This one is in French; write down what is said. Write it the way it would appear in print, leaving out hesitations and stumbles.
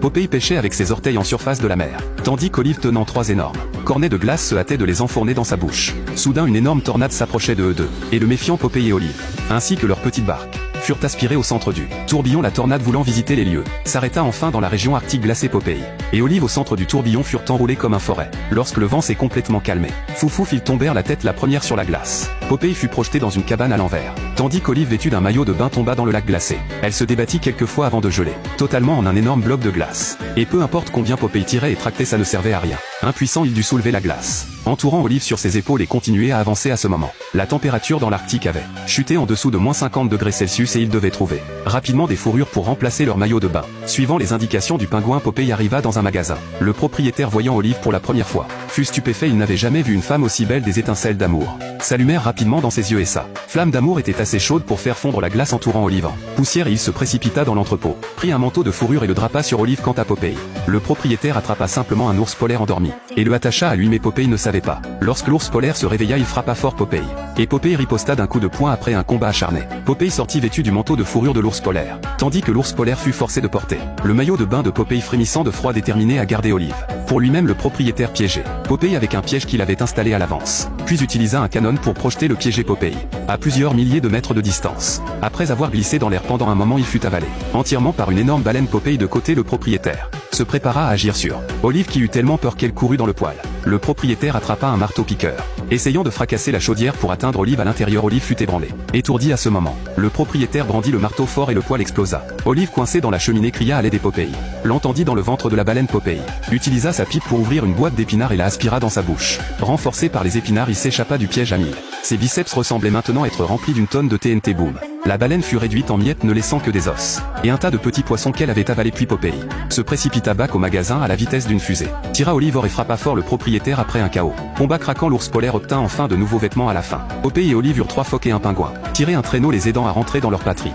Popeye pêchait avec ses orteils en surface de la mer, tandis qu'Olive, tenant 3 énormes cornets de glace, se hâtait de les enfourner dans sa bouche. Soudain, une énorme tornade s'approchait de eux deux, et le méfiant Popeye et Olive, ainsi que leur petite barque, furent aspirés au centre du tourbillon. La tornade, voulant visiter les lieux, s'arrêta enfin dans la région arctique glacée. Popeye et Olive, au centre du tourbillon, furent enroulés comme un forêt. Lorsque le vent s'est complètement calmé, Foufouf, ils tombèrent la tête la première sur la glace. Popeye fut projeté dans une cabane à l'envers, tandis qu'Olive, vêtue d'un maillot de bain, tomba dans le lac glacé. Elle se débattit quelques fois avant de geler totalement en un énorme bloc de glace. Et peu importe combien Popeye tirait et tractait, ça ne servait à rien. Impuissant, il dut soulever la glace, entourant Olive sur ses épaules, et continuer à avancer. À ce moment, la température dans l'Arctique avait chuté en dessous de -50°C et ils devaient trouver rapidement des fourrures pour remplacer leur maillot de bain. Suivant les indications du pingouin, Popeye arriva dans un magasin. Le propriétaire, voyant Olive pour la première fois, fut stupéfait. Il n'avait jamais vu une femme aussi belle. Des étincelles d'amour s'allumèrent rapidement dans ses yeux, et sa flamme d'amour était assez chaude pour faire fondre la glace entourant Olive en poussière, et il se précipita dans l'entrepôt, prit un manteau de fourrure et le drapa sur Olive. Quant à Popeye, le propriétaire attrapa simplement un ours polaire endormi et le attacha à lui, mais Popeye ne savait pas. Lorsque l'ours polaire se réveilla, il frappa fort Popeye, et Popeye riposta d'un coup de poing. Après un combat acharné, Popeye sortit vêtu du manteau de fourrure de l'ours polaire, tandis que l'ours polaire fut forcé de porter le maillot de bain de Popeye. Frémissant de froid, déterminé à garder Olive pour lui-même, le propriétaire piégé Popeye avec un piège qu'il avait installé à l'avance, puis utilisa un canon pour projeter le piégé Popeye à plusieurs milliers de mètres de distance. Après avoir glissé dans l'air pendant un moment, il fut avalé entièrement par une énorme baleine. Popeye, de côté, le propriétaire, se prépara à agir sur Olive, qui eut tellement peur qu'elle courut dans le poêle. Le propriétaire attrapa un marteau-piqueur, essayant de fracasser la chaudière pour atteindre Olive à l'intérieur. Olive fut ébranlée, étourdie. À ce moment, le propriétaire brandit le marteau fort et le poêle explosa. Olive, coincée dans la cheminée, cria à l'aide, et Popeye l'entendit dans le ventre de la baleine. Popeye utilisa sa pipe pour ouvrir une boîte d'épinards et la aspira dans sa bouche. Renforcé par les épinards, il s'échappa du piège à mille. Ses biceps ressemblaient maintenant être remplis d'une tonne de TNT. Boum! La baleine fut réduite en miettes, ne laissant que des os et un tas de petits poissons qu'elle avait avalés. Puis Popeye se précipita back au magasin à la vitesse d'une fusée, tira Olive hors et frappa fort le propriétaire. Après un chaos combat craquant, l'ours polaire obtint enfin de nouveaux vêtements. À la fin, Popeye et Olive eurent 3 phoques et un pingouin, tiré un traîneau les aidant à rentrer dans leur patrie.